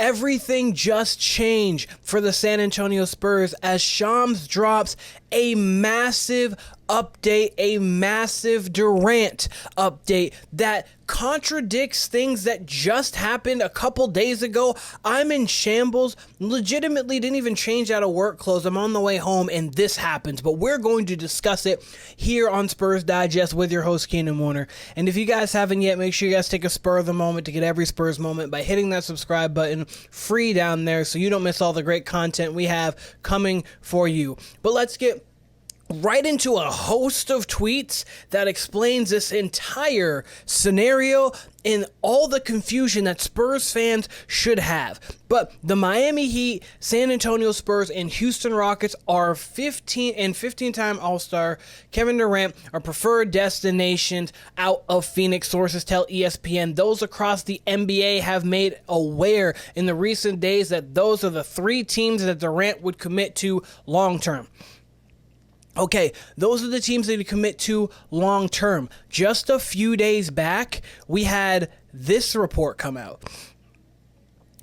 everything just changed for the San Antonio Spurs as Shams drops a massive update, a massive Durant update that contradicts things that just happened a couple days ago. I'm in shambles, legitimately didn't even change out of work clothes. I'm on the way home and this happens, but we're going to discuss it here on Spurs Digest with your host Keenan Warner. And if you guys haven't yet, make sure you guys take a spur of the moment to get every Spurs moment by hitting that subscribe button free down there so you don't miss all the great content we have coming for you. But let's get right into a host of tweets that explains this entire scenario and all the confusion that Spurs fans should have. But the Miami Heat, San Antonio Spurs, and Houston Rockets are 15-time All-Star. Kevin Durant are preferred destinations out of Phoenix, sources tell ESPN. Those across the NBA have made aware in the recent days that those are the three teams that Durant would commit to long-term. Okay, those are the teams that he commit to long term. Just a few days back, we had this report come out.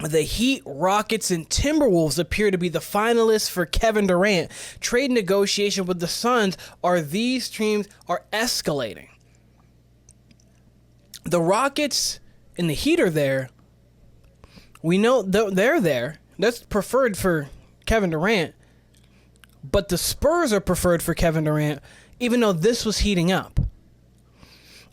The Heat, Rockets, and Timberwolves appear to be the finalists for Kevin Durant. Trade negotiation with the Suns these teams are escalating. The Rockets and the Heat are there. We know they're there. That's preferred for Kevin Durant. But the Spurs are preferred for Kevin Durant, even though this was heating up.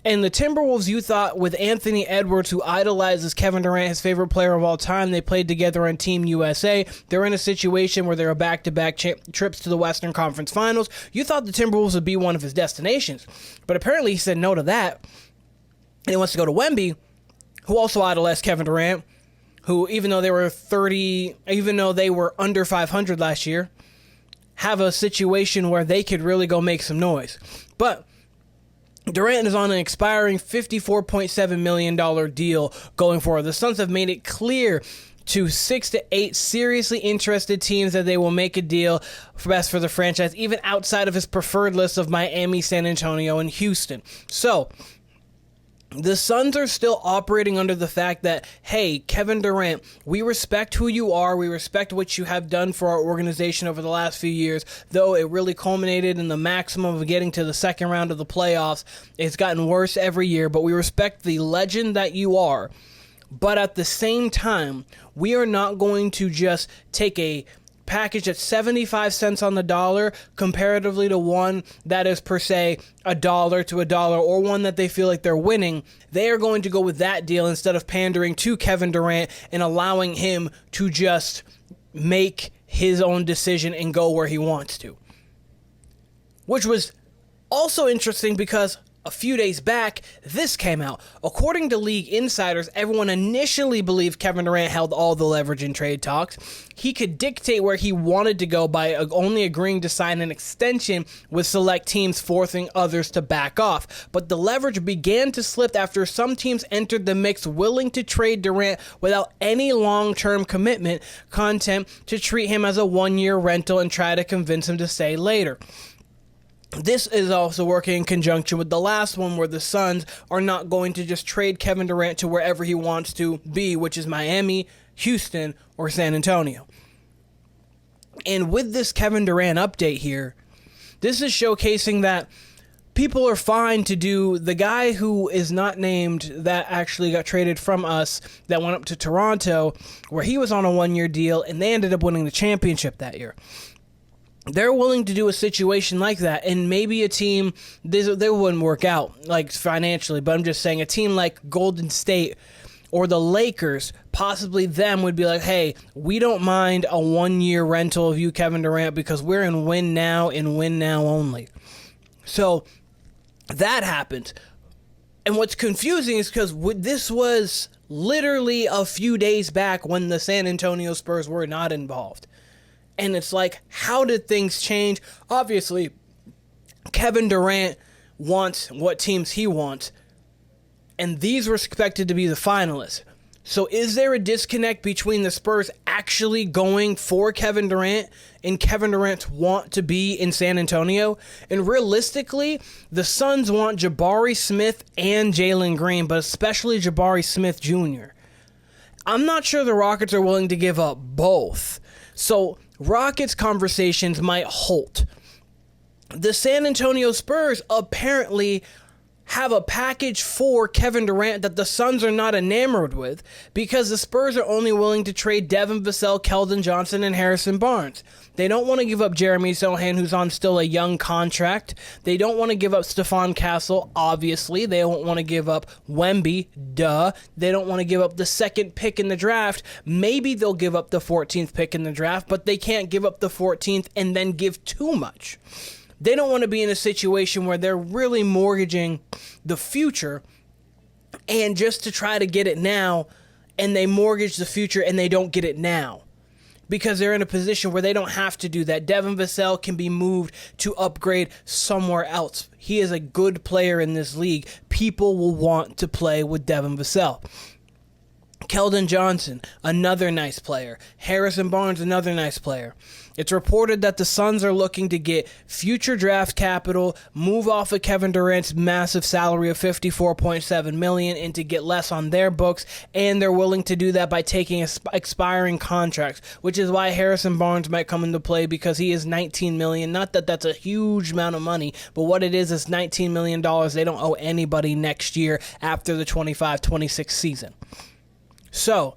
And the Timberwolves, you thought, with Anthony Edwards, who idolizes Kevin Durant, his favorite player of all time, they played together on Team USA. They're in a situation where they're back-to-back trips to the Western Conference Finals. You thought the Timberwolves would be one of his destinations. But apparently he said no to that. And he wants to go to Wemby, who also idolized Kevin Durant, who, even though they were under 500 last year, have a situation where they could really go make some noise. But Durant is on an expiring $54.7 million deal going forward. The Suns have made it clear to 6 to 8 seriously interested teams that they will make a deal for best for the franchise, even outside of his preferred list of Miami, San Antonio, and Houston. So the Suns are still operating under the fact that, hey, Kevin Durant, we respect who you are. We respect what you have done for our organization over the last few years, though it really culminated in the maximum of getting to the second round of the playoffs. It's gotten worse every year, but we respect the legend that you are. But at the same time, we are not going to just take a package at 75 cents on the dollar comparatively to one that is per se $1 to $1 or one that they feel like they're winning. They are going to go with that deal instead of pandering to Kevin Durant and allowing him to just make his own decision and go where he wants to. Which was also interesting because a few days back, this came out. According to league insiders, everyone initially believed Kevin Durant held all the leverage in trade talks. He could dictate where he wanted to go by only agreeing to sign an extension with select teams, forcing others to back off. But the leverage began to slip after some teams entered the mix willing to trade Durant without any long-term commitment content to treat him as a one-year rental and try to convince him to stay later. This is also working in conjunction with the last one where the Suns are not going to just trade Kevin Durant to wherever he wants to be, which is Miami, Houston, or San Antonio. And with this Kevin Durant update here, this is showcasing that people are fine to do the guy who is not named that actually got traded from us that went up to Toronto, where he was on a one-year deal, and they ended up winning the championship that year. They're willing to do a situation like that, and maybe a team, they wouldn't work out, like financially, but I'm just saying a team like Golden State or the Lakers, possibly them would be like, hey, we don't mind a one-year rental of you, Kevin Durant, because we're in win now and win now only. So that happened. And what's confusing is because this was literally a few days back when the San Antonio Spurs were not involved. And it's like, how did things change? Obviously, Kevin Durant wants what teams he wants, and these were expected to be the finalists. So is there a disconnect between the Spurs actually going for Kevin Durant and Kevin Durant's want to be in San Antonio? And realistically, the Suns want Jabari Smith and Jalen Green, but especially Jabari Smith Jr. I'm not sure the Rockets are willing to give up both. So Rockets conversations might halt. The San Antonio Spurs apparently have a package for Kevin Durant that the Suns are not enamored with, because the Spurs are only willing to trade Devin Vassell, Keldon Johnson, and Harrison Barnes. They don't want to give up Jeremy Sochan, who's on still a young contract. They don't want to give up Stephon Castle, obviously. They don't want to give up Wemby, duh. They don't want to give up the second pick in the draft. Maybe they'll give up the 14th pick in the draft, but they can't give up the 14th and then give too much. They don't want to be in a situation where they're really mortgaging the future and just to try to get it now, and they mortgage the future and they don't get it now because they're in a position where they don't have to do that. Devin Vassell can be moved to upgrade somewhere else. He is a good player in this league. People will want to play with Devin Vassell. Keldon Johnson, another nice player. Harrison Barnes, another nice player. It's reported that the Suns are looking to get future draft capital, move off of Kevin Durant's massive salary of $54.7 million, and to get less on their books, and they're willing to do that by taking expiring contracts, which is why Harrison Barnes might come into play, because he is $19 million. Not that that's a huge amount of money, but what it is $19 million they don't owe anybody next year after the 25-26 season. So,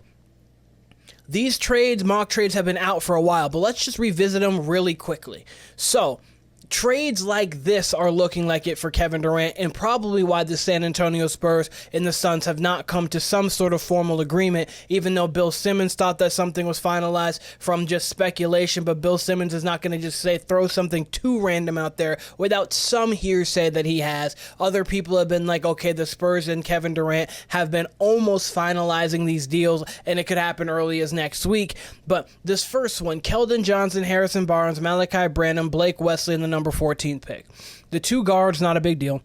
these mock trades have been out for a while, but let's just revisit them really quickly. So, trades like this are looking like it for Kevin Durant, and probably why the San Antonio Spurs and the Suns have not come to some sort of formal agreement, even though Bill Simmons thought that something was finalized from just speculation. But Bill Simmons is not going to just throw something too random out there without some hearsay that he has. Other people have been like, okay, the Spurs and Kevin Durant have been almost finalizing these deals, and it could happen early as next week. But this first one, Keldon Johnson, Harrison Barnes, Malachi Branham, Blake Wesley, and the number 14th pick. The two guards, not a big deal.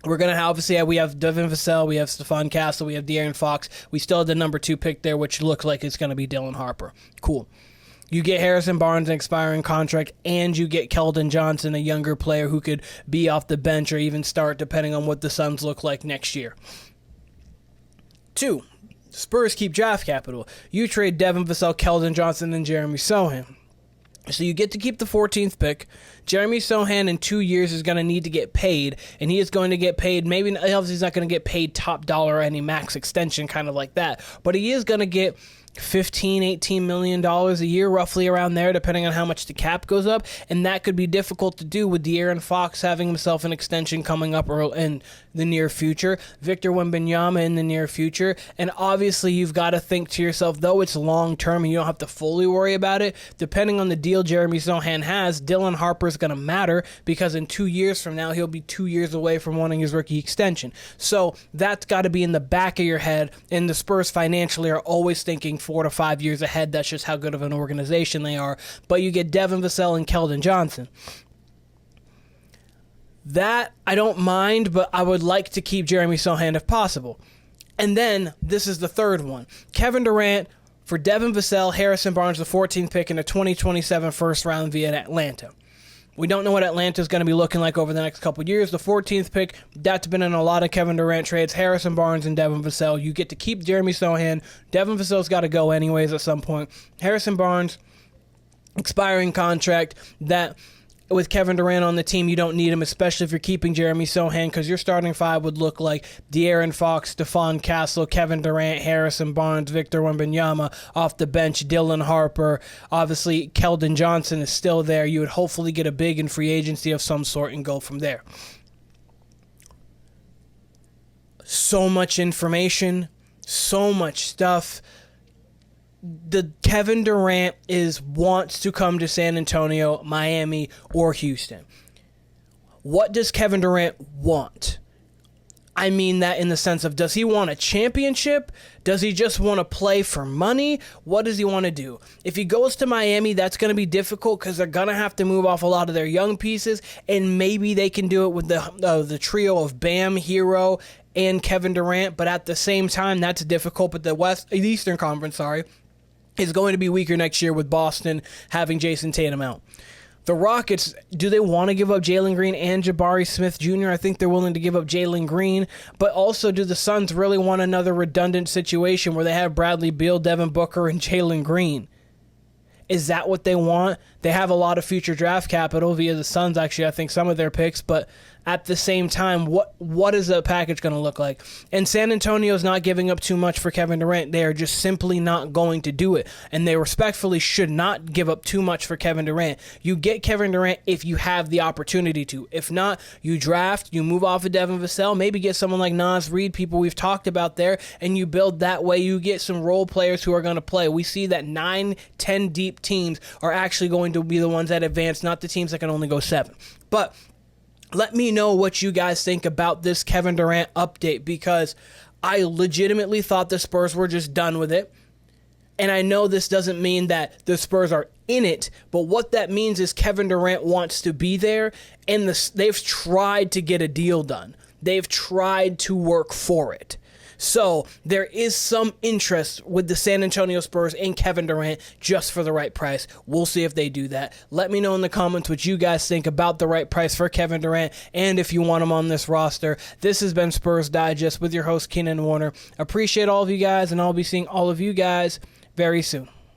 We're going to obviously we have Devin Vassell, we have Stephon Castle, we have De'Aaron Fox. We still have the number 2 pick there, which looks like it's going to be Dylan Harper. Cool. You get Harrison Barnes, an expiring contract, and you get Keldon Johnson, a younger player who could be off the bench or even start depending on what the Suns look like next year. 2. Spurs keep draft capital. You trade Devin Vassell, Keldon Johnson, and Jeremy Sochan. So you get to keep the 14th pick. Jeremy Sochan in 2 years is going to need to get paid, and he is going to get paid. Maybe obviously he's not going to get paid top dollar or any max extension kind of like that, but he is going to get $15-18 million a year, roughly around there, depending on how much the cap goes up, and that could be difficult to do with De'Aaron Fox having himself an extension coming up in the near future, Victor Wembanyama in the near future, and obviously you've got to think to yourself, though it's long-term and you don't have to fully worry about it, depending on the deal Jeremy Sochan has, Dylan Harper is going to matter, because in 2 years from now, he'll be 2 years away from wanting his rookie extension. So that's got to be in the back of your head, and the Spurs financially are always thinking 4 to 5 years ahead. That's just how good of an organization they are. But you get Devin Vassell and Keldon Johnson. That I don't mind, but I would like to keep Jeremy Sochan if possible. And then this is the third one. Kevin Durant for Devin Vassell, Harrison Barnes, the 14th pick, in a 2027 first round via Atlanta. We don't know what Atlanta is going to be looking like over the next couple of years. The 14th pick, that's been in a lot of Kevin Durant trades. Harrison Barnes and Devin Vassell. You get to keep Jeremy Sochan. Devin Vassell's got to go anyways at some point. Harrison Barnes, expiring contract. That with Kevin Durant on the team, you don't need him, especially if you're keeping Jeremy Sochan, because your starting five would look like De'Aaron Fox, Stephon Castle, Kevin Durant, Harrison Barnes, Victor Wembanyama off the bench, Dylan Harper. Obviously, Keldon Johnson is still there. You would hopefully get a big in free agency of some sort and go from there. So much information, so much stuff. The Kevin Durant wants to come to San Antonio, Miami, or Houston. What does Kevin Durant want? I mean that in the sense of, does he want a championship? Does he just want to play for money? What does he want to do? If he goes to Miami, that's going to be difficult because they're going to have to move off a lot of their young pieces, and maybe they can do it with the trio of Bam, Hero, and Kevin Durant, but at the same time, that's difficult. But the Eastern Conference, is going to be weaker next year with Boston having Jason Tatum out. The Rockets, do they want to give up Jalen Green and Jabari Smith Jr.? I think they're willing to give up Jalen Green. But also, do the Suns really want another redundant situation where they have Bradley Beal, Devin Booker, and Jalen Green? Is that what they want? They have a lot of future draft capital via the Suns, actually, I think some of their picks. But at the same time, what is the package going to look like? And San Antonio's not giving up too much for Kevin Durant. They are just simply not going to do it. And they respectfully should not give up too much for Kevin Durant. You get Kevin Durant if you have the opportunity to. If not, you draft, you move off of Devin Vassell, maybe get someone like Naz Reid, people we've talked about there, and you build that way. You get some role players who are going to play. We see that 9, 10 deep teams are actually going to be the ones that advance, not the teams that can only go 7. But let me know what you guys think about this Kevin Durant update, because I legitimately thought the Spurs were just done with it. And I know this doesn't mean that the Spurs are in it, but what that means is Kevin Durant wants to be there, and they've tried to get a deal done. They've tried to work for it. So there is some interest with the San Antonio Spurs in Kevin Durant just for the right price. We'll see if they do that. Let me know in the comments what you guys think about the right price for Kevin Durant and if you want him on this roster. This has been Spurs Digest with your host, Keenan Warner. Appreciate all of you guys, and I'll be seeing all of you guys very soon.